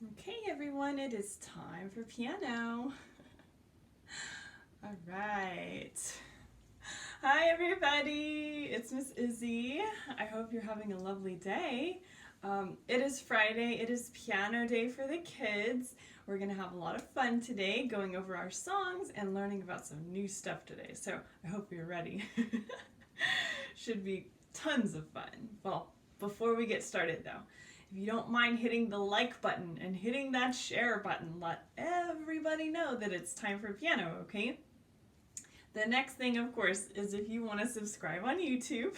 Okay, everyone, it is time for piano. All right. Hi, everybody. It's Miss Izzy. I hope you're having a lovely day. It is Friday. It is piano day for the kids. We're going to have a lot of fun today going over our songs and learning about some new stuff today. So I hope you're ready. Should be tons of fun. Well, before we get started, though, if you don't mind hitting the like button and hitting that share button, let everybody know that it's time for piano, okay? The next thing, of course, is if you want to subscribe on YouTube.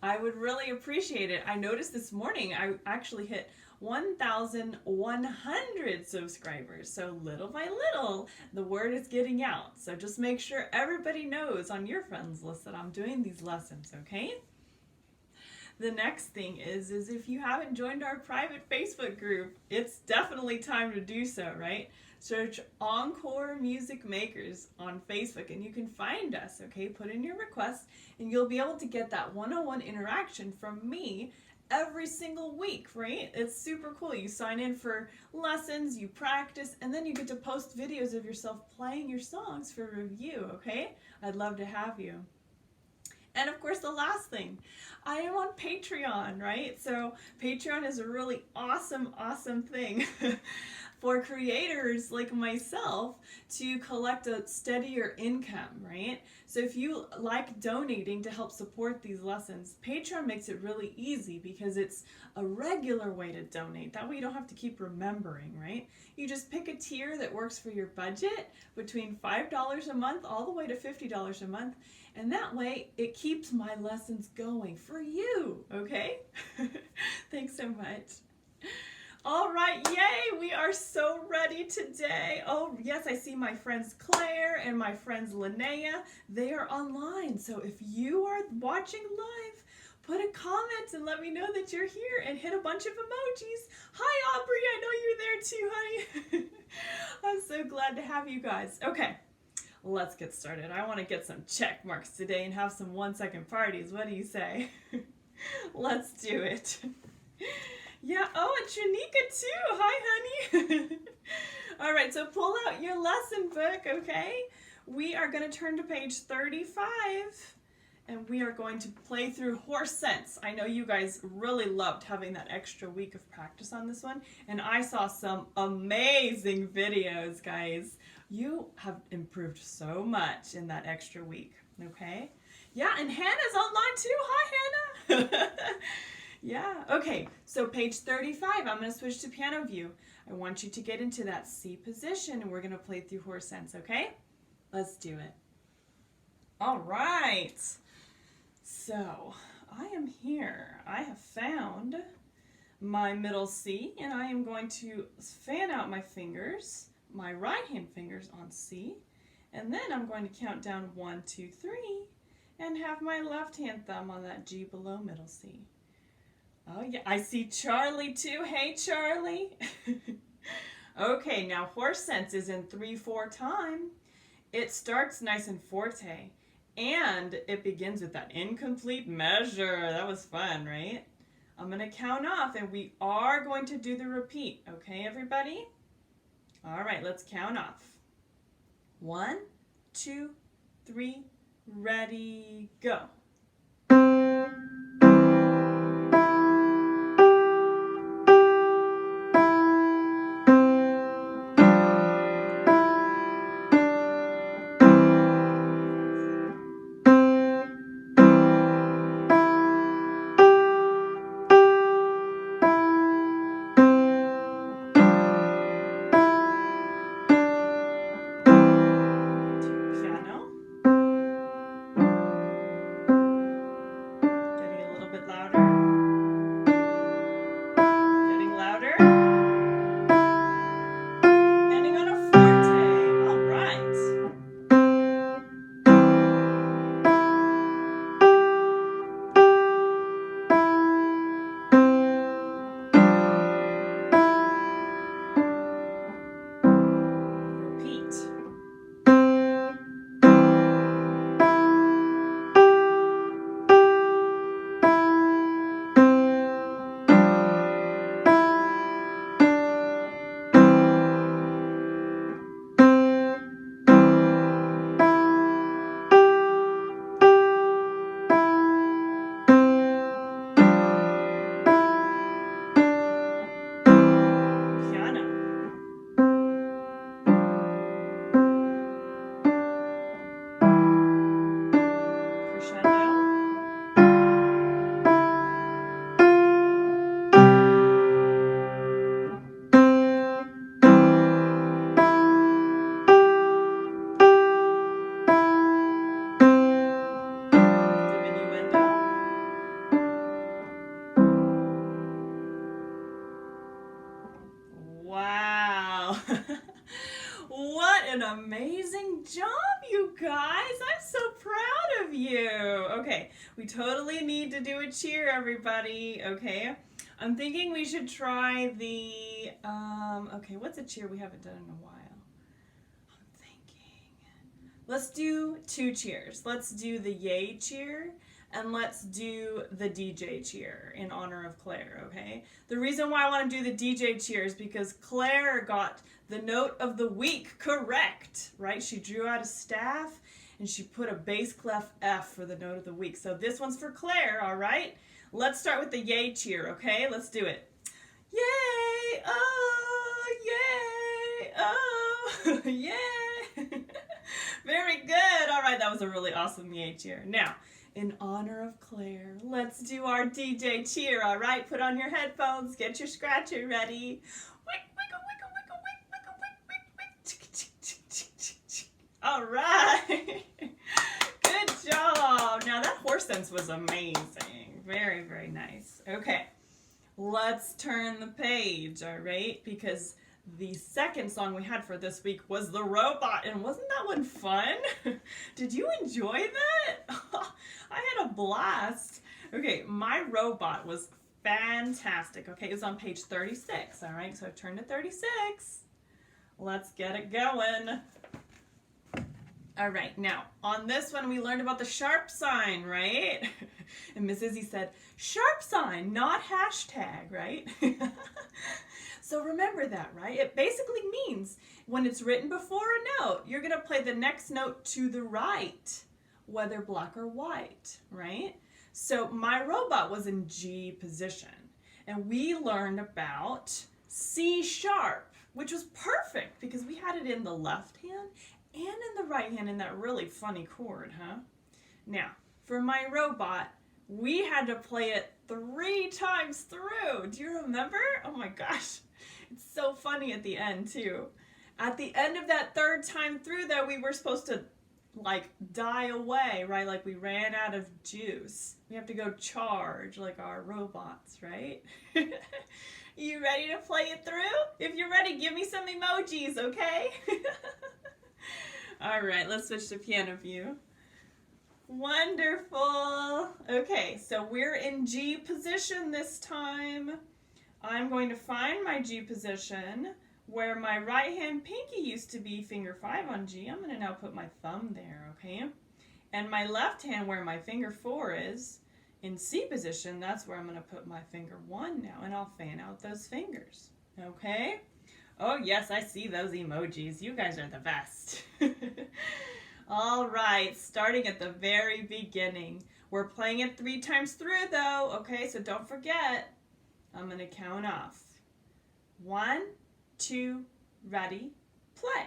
I would really appreciate it. I noticed this morning I actually hit 1,100 subscribers. So little by little, the word is getting out. So just make sure everybody knows on your friends list that I'm doing these lessons, okay? The next thing is if you haven't joined our private Facebook group, it's definitely time to do so, right? Search Encore Music Makers on Facebook and you can find us, okay? Put in your request and you'll be able to get that one-on-one interaction from me every single week, right? It's super cool. You sign in for lessons, you practice, and then you get to post videos of yourself playing your songs for review, okay? I'd love to have you. And of course, the last thing, I am on Patreon, right? So Patreon is a really awesome thing for creators like myself to collect a steadier income, right? So if you like donating to help support these lessons, Patreon makes it really easy because it's a regular way to donate. That way you don't have to keep remembering, right? You just pick a tier that works for your budget between $5 a month all the way to $50 a month. And that way, it keeps my lessons going for you, okay? Thanks so much. All right, yay, we are so ready today. Oh, yes, I see my friends Claire and my friends Linnea. They are online, so if you are watching live, put a comment and let me know that you're here and hit a bunch of emojis. Hi, Aubrey, I know you're there too, honey. I'm so glad to have you guys. Okay. Let's get started. I want to get some check marks today and have some 1-second parties. What do you say? Let's do it. Yeah, oh, and Shanika too. Hi, honey. All right, so pull out your lesson book, okay? We are going to turn to page 35, and we are going to play through Horse Sense. I know you guys really loved having that extra week of practice on this one, and I saw some amazing videos, guys. You have improved so much in that extra week, okay? Yeah, and Hannah's online too. Hi, Hannah. Yeah, okay, so page 35, I'm going to switch to piano view. I want you to get into that C position, and we're going to play through Horse Sense, okay? Let's do it. All right. So, I am here. I have found my middle C, and I am going to fan out my fingers, my right hand fingers on C, and then I'm going to count down 1, 2, 3, and have my left hand thumb on that G below middle C. Oh yeah, I see Charlie too. Hey, Charlie. Okay, now Horse Sense is in 3/4 time. It starts nice and forte, and it begins with that incomplete measure. That was fun, right? I'm going to count off, and we are going to do the repeat. Okay, everybody? All right, let's count off. 1, 2, 3, ready, go. Piano. Getting a Wow. What an amazing job, you guys. I'm so proud of you. Okay, we totally need to do a cheer, everybody. Okay, I'm thinking we should try the, okay, what's a cheer we haven't done in a while? I'm thinking, let's do 2 cheers. Let's do the yay cheer and let's do the DJ cheer in honor of Claire, okay? The reason why I want to do the DJ cheer is because Claire got the note of the week correct, right? She drew out a staff and she put a bass clef F for the note of the week. So this one's for Claire, all right? Let's start with the yay cheer, okay? Let's do it. Yay! Oh, yay! Oh, yay! Very good. All right, that was a really awesome yay cheer. Now, in honor of Claire, let's do our DJ cheer, all right? Put on your headphones, get your scratcher ready. Wiggle, wiggle, wiggle, wiggle, wiggle, wiggle, wiggle. All right. Good job. Now that horse sense was amazing. Very, very nice. Okay, let's turn the page, all right? Because the second song we had for this week was The Robot, and wasn't that one fun? Did you enjoy that? I had a blast. Okay, My Robot was fantastic. Okay, it was on page 36, all right? So I've turned to 36. Let's get it going. All right, now, on this one, we learned about the sharp sign, right? And Miss Izzy said, sharp sign, not hashtag, right? So remember that, right? It basically means when it's written before a note, you're going to play the next note to the right, whether black or white, right? So My Robot was in G position, and we learned about C sharp, which was perfect because we had it in the left hand and in the right hand in that really funny chord, huh? Now, for My Robot, we had to play it 3 times through. Do you remember? Oh my gosh. It's so funny at the end, too. At the end of that 3rd time through, though, we were supposed to, like, die away, right? Like we ran out of juice. We have to go charge like our robots, right? You ready to play it through? If you're ready, give me some emojis, okay? All right, let's switch to piano view. Wonderful. Okay, so we're in G position this time. I'm going to find my G position where my right hand pinky used to be finger 5 on G. I'm going to now put my thumb there, okay? And my left hand where my finger 4 is in C position, that's where I'm going to put my finger 1 now, and I'll fan out those fingers, okay? Oh yes, I see those emojis. You guys are the best. All right, starting at the very beginning. We're playing it 3 times through though, okay? So don't forget. I'm going to count off. 1, 2, ready, play.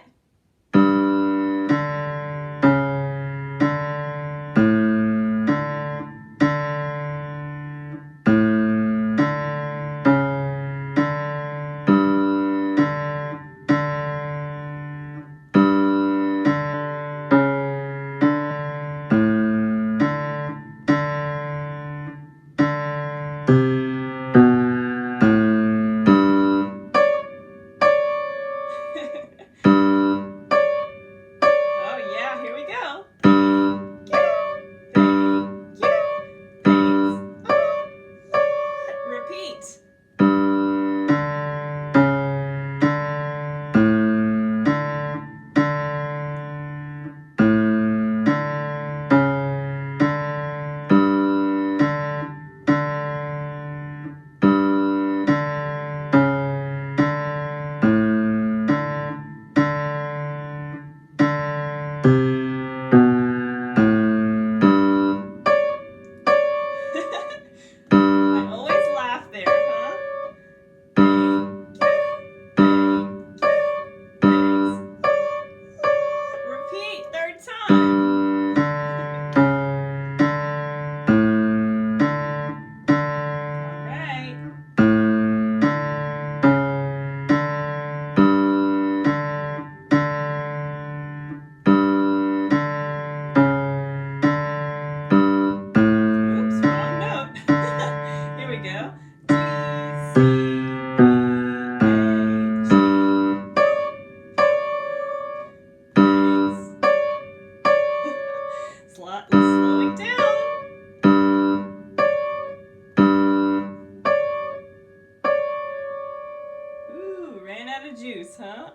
ran out of juice, huh?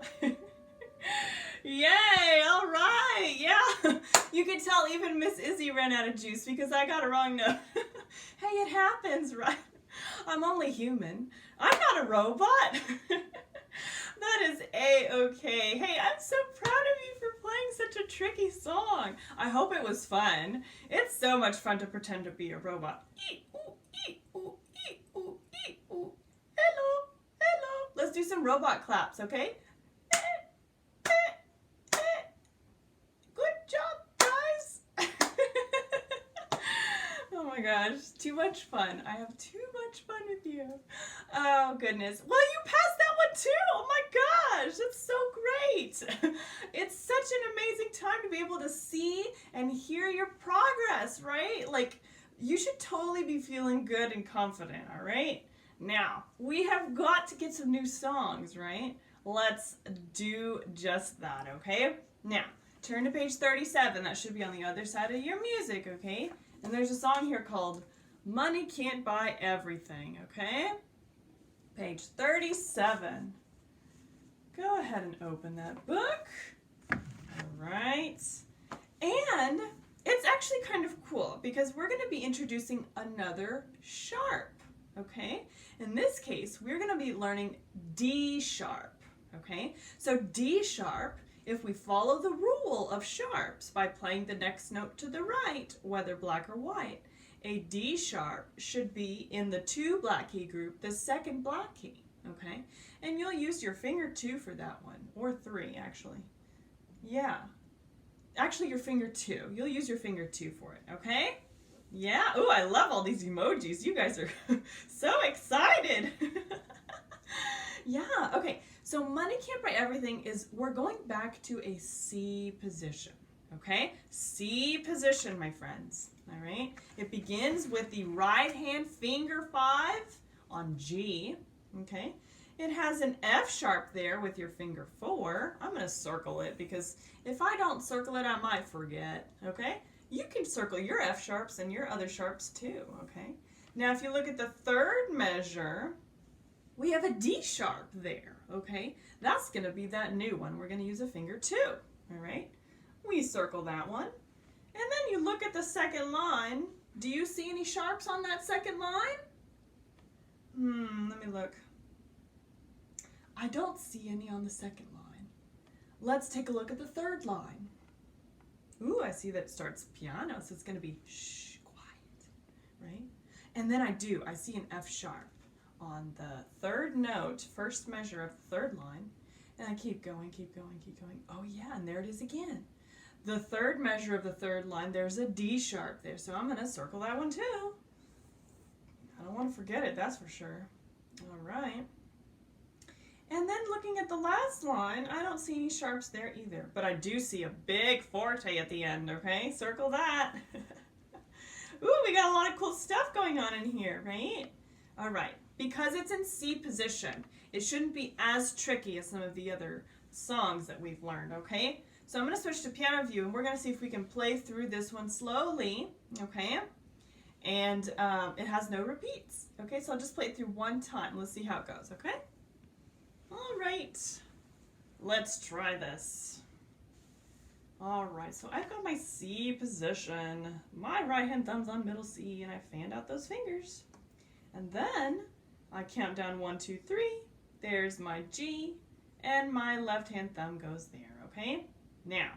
Yay, all right, yeah. You can tell even Miss Izzy ran out of juice because I got a wrong note. Hey, it happens, right? I'm only human. I'm not a robot. That is A-okay. Hey, I'm so proud of you for playing such a tricky song. I hope it was fun. It's so much fun to pretend to be a robot. Hello, hello. Let's do some robot claps, okay? Good job, guys. Oh my gosh, too much fun. I have too much fun with you. Oh goodness. Well, you passed that one too. Oh my gosh, that's so great. It's such an amazing time to be able to see and hear your progress, right? Like, you should totally be feeling good and confident, all right? Now, we have got to get some new songs, right? Let's do just that, okay? Now, turn to page 37. That should be on the other side of your music, okay? And there's a song here called Money Can't Buy Everything, okay? Page 37. Go ahead and open that book. All right. And it's actually kind of cool because we're going to be introducing another sharp, okay? In this case, we're going to be learning D sharp, okay? So D sharp, if we follow the rule of sharps by playing the next note to the right, whether black or white, a D sharp should be in the 2 black key group, the second black key, okay? And you'll use your finger 2 for that one, or 3 actually. Yeah, actually your finger 2. You'll use your finger 2 for it, okay? Yeah, ooh, I love all these emojis. You guys are so excited. Yeah, okay. So money can't buy everything is we're going back to a C position, okay? C position, my friends, all right? It begins with the right hand finger 5 on G, okay? It has an F sharp there with your finger 4. I'm going to circle it because if I don't circle it, I might forget, okay? You can circle your F sharps and your other sharps too, okay? Now, if you look at the third measure, we have a D sharp there, okay? That's going to be that new one. We're going to use a finger 2, all right? We circle that one. And then you look at the second line. Do you see any sharps on that second line? Let me look. I don't see any on the second line. Let's take a look at the third line. Ooh, I see that it starts piano, so it's going to be shh, quiet, right? And then I see an F sharp on the third note, first measure of the third line, and I keep going, keep going, keep going. Oh yeah, and there it is again. The third measure of the third line, there's a D sharp there, so I'm going to circle that one too. I don't want to forget it, that's for sure. All right. And then looking at the last line, I don't see any sharps there either, but I do see a big forte at the end, okay? Circle that. Ooh, we got a lot of cool stuff going on in here, right? All right, because it's in C position, it shouldn't be as tricky as some of the other songs that we've learned, okay? So I'm going to switch to piano view, and we're going to see if we can play through this one slowly, okay? And it has no repeats, okay? So I'll just play it through one time. Let's see how it goes, okay? All right, let's try this. All right, so I've got my C position. My right hand thumb's on middle C, and I fanned out those fingers. And then I count down 1, 2, 3. There's my G, and my left hand thumb goes there, okay? Now,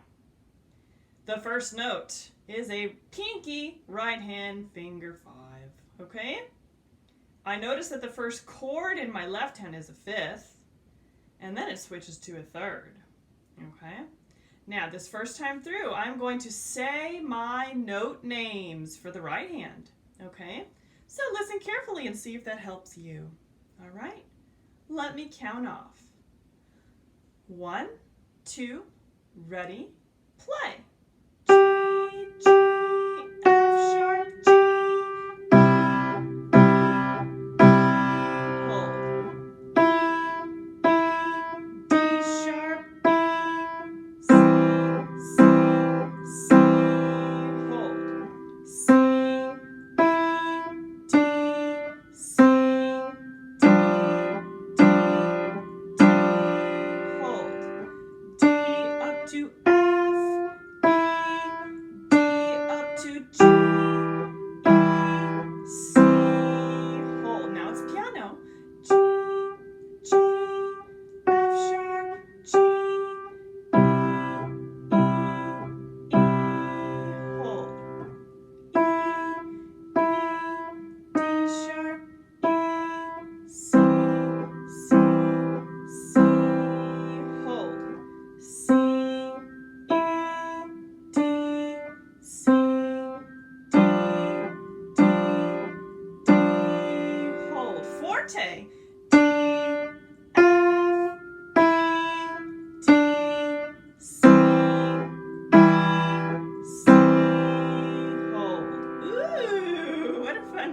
the first note is a pinky right hand finger 5, okay? I notice that the first chord in my left hand is a 5th, and then it switches to a 3rd, okay? Now, this first time through, I'm going to say my note names for the right hand, okay? So listen carefully and see if that helps you, all right? Let me count off. 1, 2, ready, play. G, G, F sharp, G,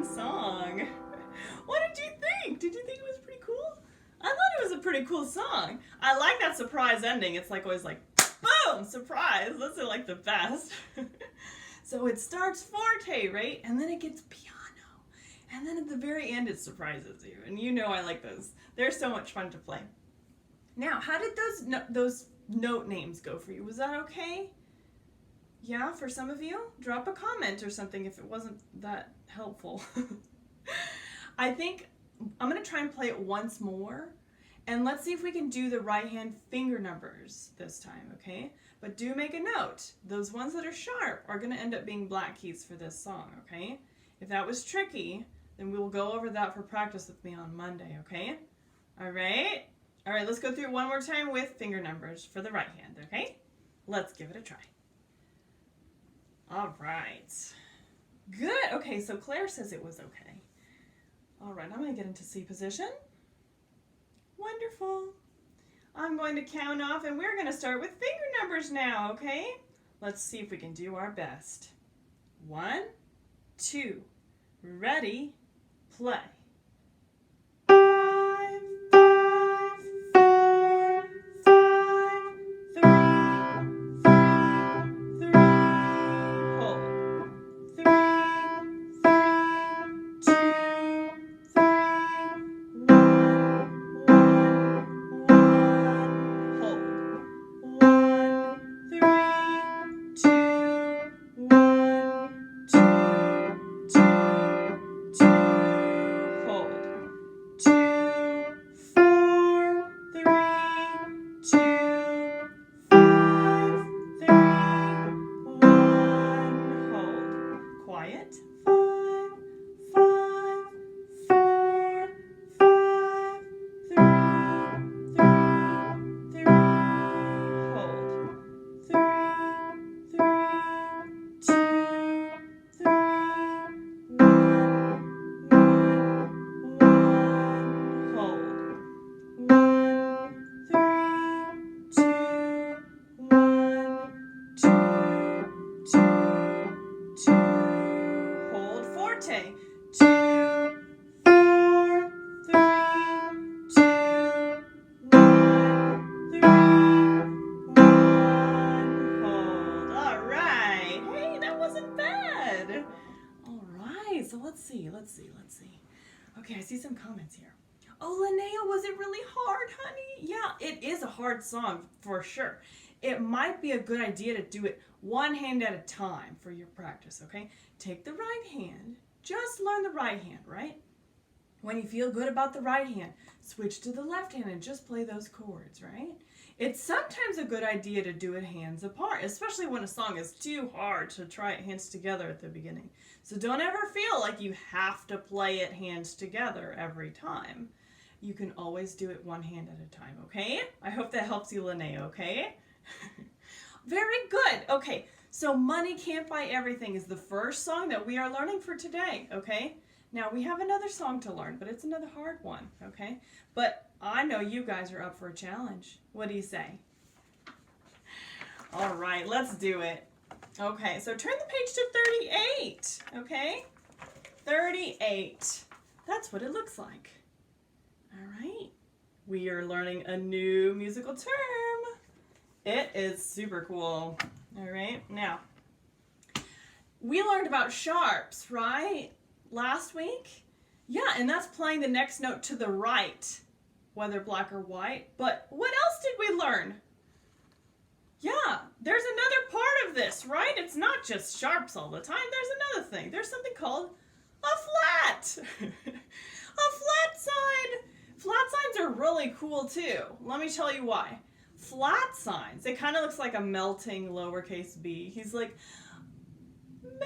song. What did you think? Did you think it was pretty cool? I thought it was a pretty cool song. I like that surprise ending. It's like always like, boom, surprise. Those are like the best. So it starts forte, right? And then it gets piano. And then at the very end it surprises you. And you know I like those. They're so much fun to play. Now, how did those note names go for you? Was that okay? Yeah, for some of you? Drop a comment or something if it wasn't that helpful. I think I'm going to try and play it once more. And let's see if we can do the right hand finger numbers this time, okay? But do make a note. Those ones that are sharp are going to end up being black keys for this song, okay? If that was tricky, then we will go over that for practice with me on Monday, okay? All right? All right, let's go through it one more time with finger numbers for the right hand, okay? Let's give it a try. All right. Good. Okay, so Claire says it was okay. All right, I'm going to get into C position. Wonderful. I'm going to count off, and we're going to start with finger numbers now, okay? Let's see if we can do our best. 1, 2, ready, play. 5, 5, 4, 5, 3, 3, 3, hold. 3, 3, 2, 3, 1, 1, 1, hold. 1, 3, 2, 1, 2, 2, 2, hold. 2, 4, 3, 2, 5, 3, 1, hold. Quiet. 5, 5, 4, 5, 3, 3, 3, hold. 3, 3, 2, 3, 1, 1, 1, hold. 1, 3, 2, 1, 2, 2, 2, hold. Forte. 2, 4, 3, 2, 1, 3, 1, hold. All right. Hey, that wasn't bad. All right, so let's see. Okay, I see some comments here. Oh, Linnea, was it really hard, honey? Yeah, it is a hard song for sure. It might be a good idea to do it one hand at a time for your practice, okay? Take the right hand. Just learn the right hand, right? When you feel good about the right hand, switch to the left hand and just play those chords, right? It's sometimes a good idea to do it hands apart, especially when a song is too hard to try it hands together at the beginning. So don't ever feel like you have to play it hands together every time. You can always do it one hand at a time, okay? I hope that helps you, Linnea, okay? Very good. Okay, so Money Can't Buy Everything is the first song that we are learning for today, okay? Now, we have another song to learn, but it's another hard one, okay? But I know you guys are up for a challenge. What do you say? All right, let's do it. Okay, so turn the page to 38, okay? 38. That's what it looks like. All right. We are learning a new musical term. It is super cool. All right, now, we learned about sharps, right? Last week? Yeah, and that's playing the next note to the right, whether black or white. But what else did we learn? Yeah, there's another part of this, right? It's not just sharps all the time. There's another thing. There's something called a flat. A flat sign. Flat signs are really cool too. Let me tell you why. Flat signs, it kind of looks like a melting lowercase b. He's like, melting,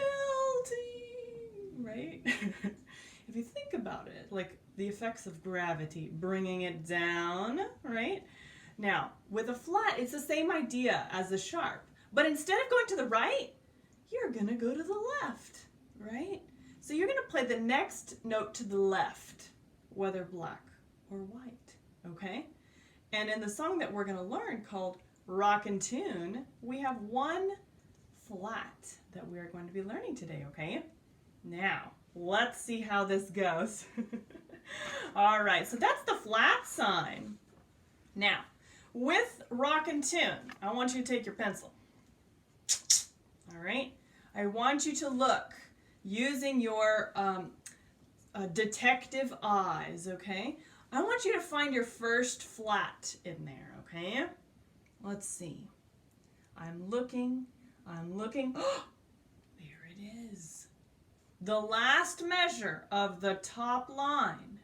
right? If you think about it, like the effects of gravity, bringing it down, right? Now, with a flat, it's the same idea as a sharp. But instead of going to the right, you're going to go to the left, right? So you're going to play the next note to the left, whether black or white, okay? And in the song that we're going to learn called Rockin Tune, we have one flat that we are going to be learning today, okay? Now, Let's see how this goes. All right, so that's the flat sign. Now, with Rockin Tune, I want you to take your pencil. All right, I want you to look using your detective eyes, okay? I want you to find your first flat in there, okay? Let's see. I'm looking. Oh, there it is. The last measure of the top line,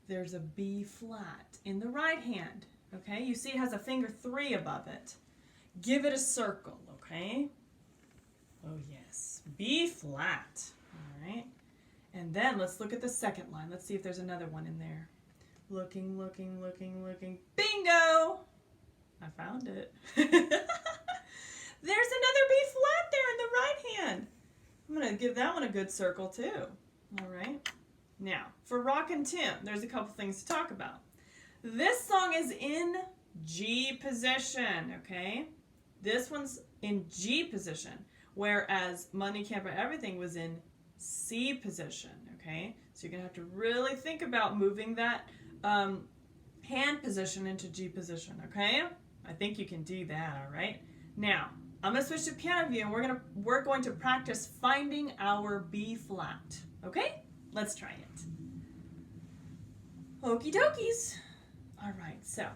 there's a B flat in the right hand, okay? You see it has a finger 3 above it. Give it a circle, okay? Oh yes, B flat, all right? And then let's look at the second line. Let's see if there's another one in there. Looking. Bingo! I found it. There's another B flat there in the right hand. I'm going to give that one a good circle too. All right. Now, for Rockin Tune, there's a couple things to talk about. This song is in G position, okay? This one's in G position, whereas Money Can't Buy Everything was in C position, okay? So you're going to have to really think about moving that hand position into G position, okay? I think you can do that, all right? Now, I'm going to switch to piano view, and we're going to practice finding our B flat, okay? Let's try it. Okie dokies. All right, so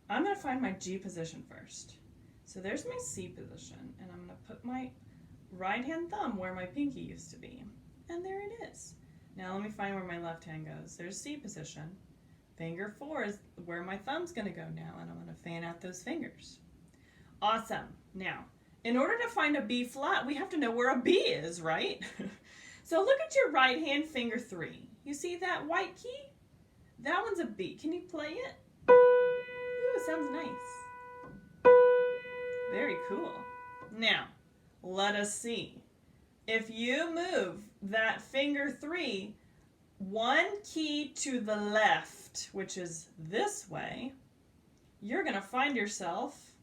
I'm going to find my G position first. So there's my C position, and I'm going to put my right hand thumb where my pinky used to be. And there it is. Now let me find where my left hand goes. There's C position. Finger 4 is where my thumb's going to go now, and I'm going to fan out those fingers. Awesome. Now, in order to find a B flat, we have to know where a B is, right? So look at your right hand finger 3. You see that white key? That one's a B. Can you play it? Ooh, it sounds nice. Very cool. Now, let us see. If you move that finger 3 one key to the left, which is this way, you're going to find yourself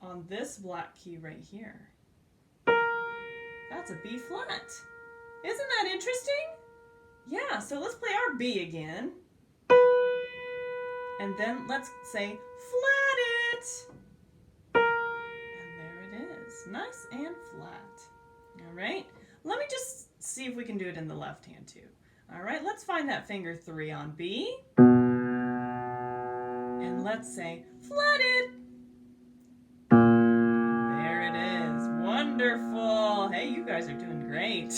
on this black key right here. That's a B flat. Isn't that interesting? Yeah, so let's play our B again. And then let's say flat it. And there it is. Nice and flat. All right. Let me just see if we can do it in the left hand too. All right, let's find that finger 3 on B. And let's say flat it. There it is. Wonderful. Hey, you guys are doing great.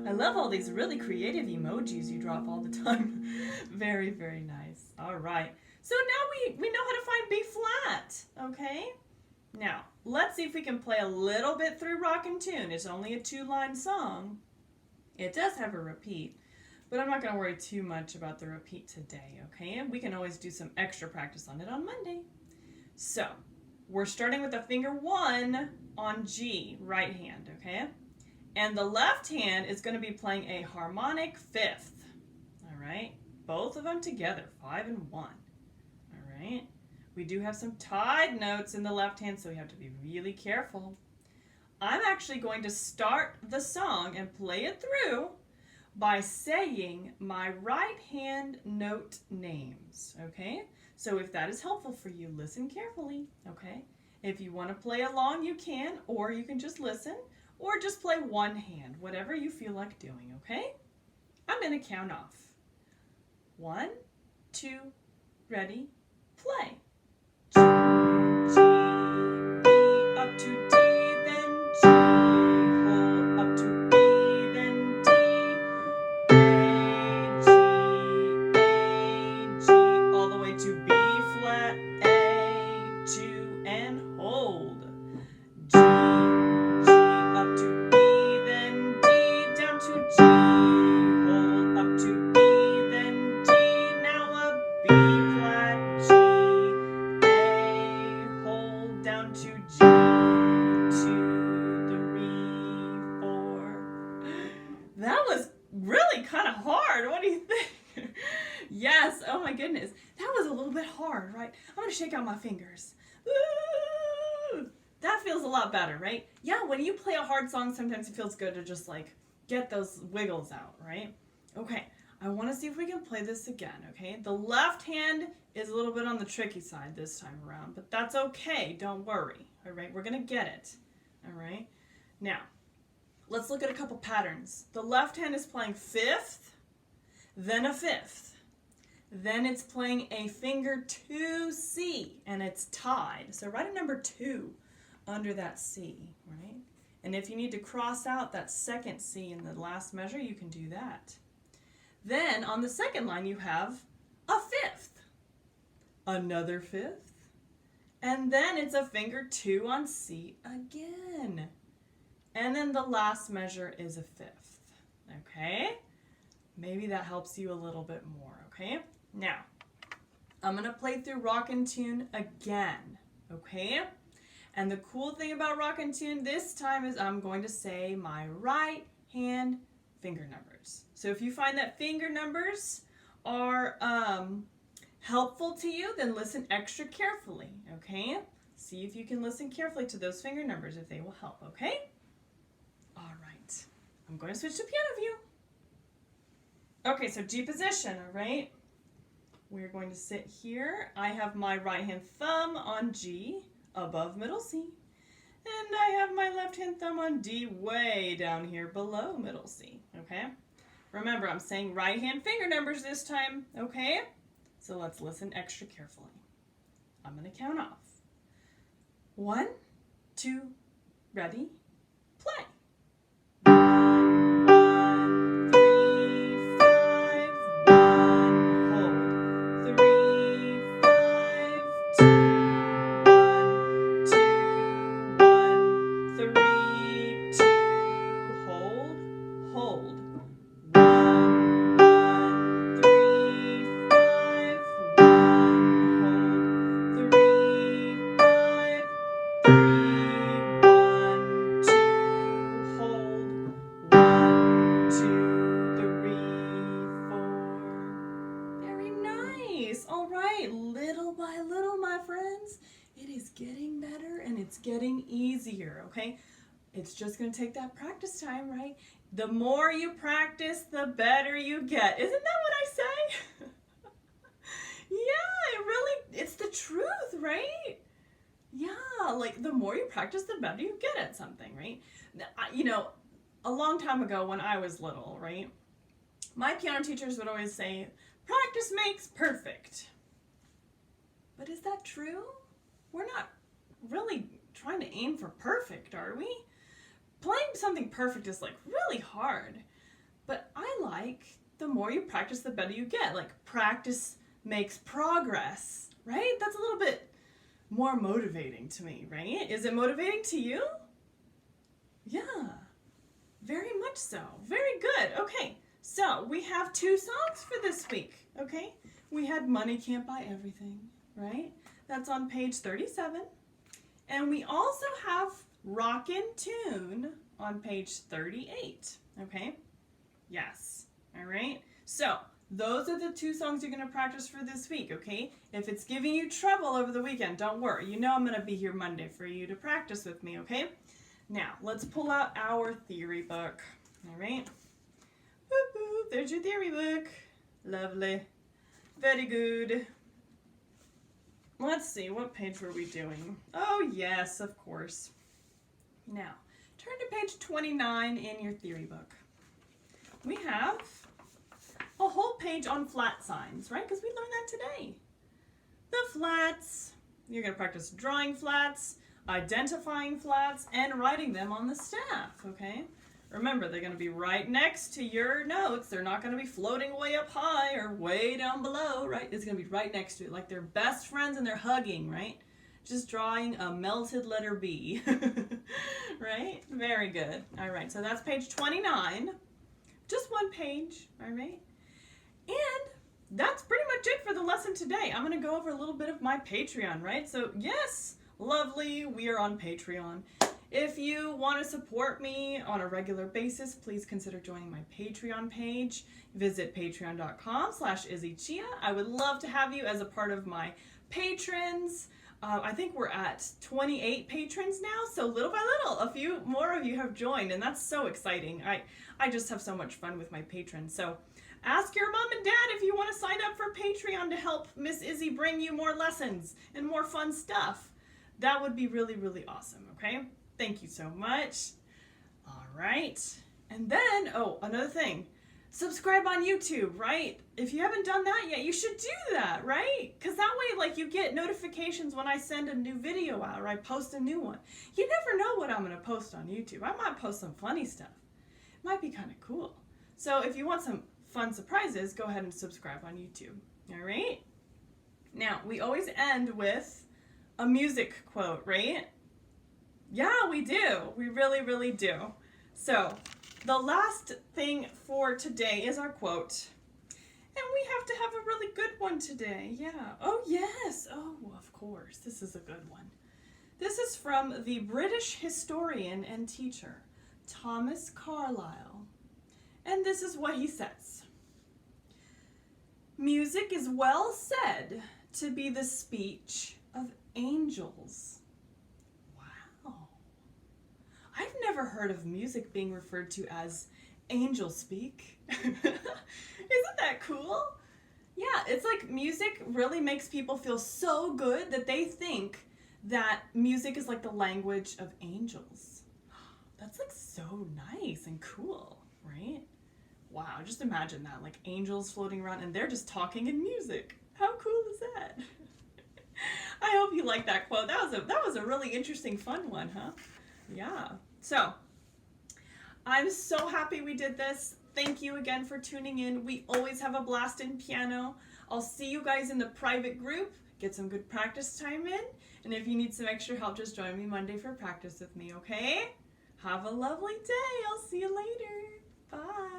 I love all these really creative emojis you drop all the time. Very, very nice. All right. So now we know how to find B flat, okay? Now, let's see if we can play a little bit through Rockin Tune. It's only a 2-line song. It does have a repeat, but I'm not going to worry too much about the repeat today, okay? And we can always do some extra practice on it on Monday. So, we're starting with the finger 1 on G, right hand, okay? And the left hand is going to be playing a harmonic 5th, all right? Both of them together, 5 and 1, all right? We do have some tied notes in the left hand, so we have to be really careful. I'm actually going to start the song and play it through by saying my right hand note names, okay? So if that is helpful for you, listen carefully, okay? If you want to play along, you can, or you can just listen, or just play one hand, whatever you feel like doing, okay? I'm going to count off. 1, 2, ready, play. G, G, B, up to D, then G, hold, up to B, then D, A, G, all the way to B flat, A, 2, and hold. G, G, up to B, then D, down to G, hold, up to B, then D, now a B flat, G, A, hold, down to G, 2, 3, 4. That was really kind of hard. What do you think? Yes, oh my goodness. That was a little bit hard, right? I'm going to shake out my fingers. Ooh, that feels a lot better, right? Yeah, when you play a hard song, sometimes it feels good to just like get those wiggles out, right? Okay, I want to see if we can play this again, okay? The left hand is a little bit on the tricky side this time around, but that's okay, don't worry, all right? We're going to get it, all right? Now, let's look at a couple patterns. The left hand is playing fifth, then a fifth. Then it's playing a finger 2C, and it's tied. So write a number 2 under that C, right? And if you need to cross out that second C in the last measure, you can do that. Then on the second line, you have a fifth, another fifth, and then it's a finger 2 on C again. And then the last measure is a fifth, okay? Maybe that helps you a little bit more, okay? Now, I'm going to play through Rockin Tune again, okay? And the cool thing about Rockin Tune this time is I'm going to say my right hand finger numbers. So if you find that finger numbers are helpful to you, then listen extra carefully, okay? See if you can listen carefully to those finger numbers if they will help, okay? All right. I'm going to switch to piano view. Okay, so G position, all right? We're going to sit here. I have my right hand thumb on G above middle C. And I have my left hand thumb on D way down here below middle C, okay? Remember, I'm saying right hand finger numbers this time, okay? So let's listen extra carefully. I'm going to count off. 1, 2, ready, play. 1, 3, 5, 1, hold. 3, 5, 2, 1, 2, 1, 3, 2, hold, hold. 1, 1, 3, 5, 1, hold. 3, 5, 3, 1, 2, hold. 1, 2, 3, 4. Very nice. All right, little by little, my friends, it is getting better and it's getting easier, okay? It's just going to take that practice time, right? The more you practice, the better you get. Isn't that what I say? Yeah, it's the truth, right? Yeah, like the more you practice, the better you get at something, right? You know, a long time ago when I was little, right? My piano teachers would always say, practice makes perfect. But is that true? We're not really trying to aim for perfect, are we? Playing something perfect is like really hard. But I like the more you practice, the better you get. Like practice makes progress, right? That's a little bit more motivating to me, right? Is it motivating to you? Yeah, very much so. Very good. Okay, so we have 2 songs for this week, okay? We had Money Can't Buy Everything, right? That's on page 37. And we also have Rockin Tune on page 38, okay? Yes, all right? So those are the 2 songs you're going to practice for this week, okay? If it's giving you trouble over the weekend, don't worry. You know I'm going to be here Monday for you to practice with me, okay? Now, let's pull out our theory book, all right? Boop, boop, there's your theory book. Lovely. Very good. Let's see, what page were we doing? Oh, yes, of course. Now, turn to page 29 in your theory book. We have a whole page on flat signs, right? Because we learned that today. The flats. You're going to practice drawing flats, identifying flats, and writing them on the staff, okay? Remember, they're going to be right next to your notes. They're not going to be floating way up high or way down below, right? It's going to be right next to it, like they're best friends and they're hugging, right? Just drawing a melted letter B, right? Very good. All right, so that's page 29. Just one page, all right? And that's pretty much it for the lesson today. I'm going to go over a little bit of my Patreon, right? So yes, lovely, we are on Patreon. If you want to support me on a regular basis, please consider joining my Patreon page. Visit patreon.com/IzzyChia. I would love to have you as a part of my patrons. I think we're at 28 patrons now, so little by little, a few more of you have joined, and that's so exciting. I just have so much fun with my patrons. So ask your mom and dad if you want to sign up for Patreon to help Miss Izzy bring you more lessons and more fun stuff. That would be really, really awesome, okay? Thank you so much. All right. And then, oh, another thing. Subscribe on YouTube, right? If you haven't done that yet, you should do that, right? Because that way, like, you get notifications when I send a new video out or I post a new one. You never know what I'm going to post on YouTube. I might post some funny stuff. It might be kind of cool. So if you want some fun surprises, go ahead and subscribe on YouTube, all right? Now, we always end with a music quote, right? Yeah, we do. We really, really do. So the last thing for today is our quote. And we have to have a really good one today. Yeah. Oh, yes. Oh, of course. This is a good one. This is from the British historian and teacher, Thomas Carlyle. And this is what he says. Music is well said to be the speech of angels. Wow. I've never heard of music being referred to as angel speak. Isn't that cool? Yeah, it's like music really makes people feel so good that they think that music is like the language of angels. That's like so nice and cool, right? Wow, just imagine that, like angels floating around and they're just talking in music. How cool is that? I hope you like that quote. That was a really interesting, fun one, huh? Yeah. So, I'm so happy we did this. Thank you again for tuning in. We always have a blast in piano. I'll see you guys in the private group. Get some good practice time in. And if you need some extra help, just join me Monday for practice with me, okay? Have a lovely day. I'll see you later. Bye.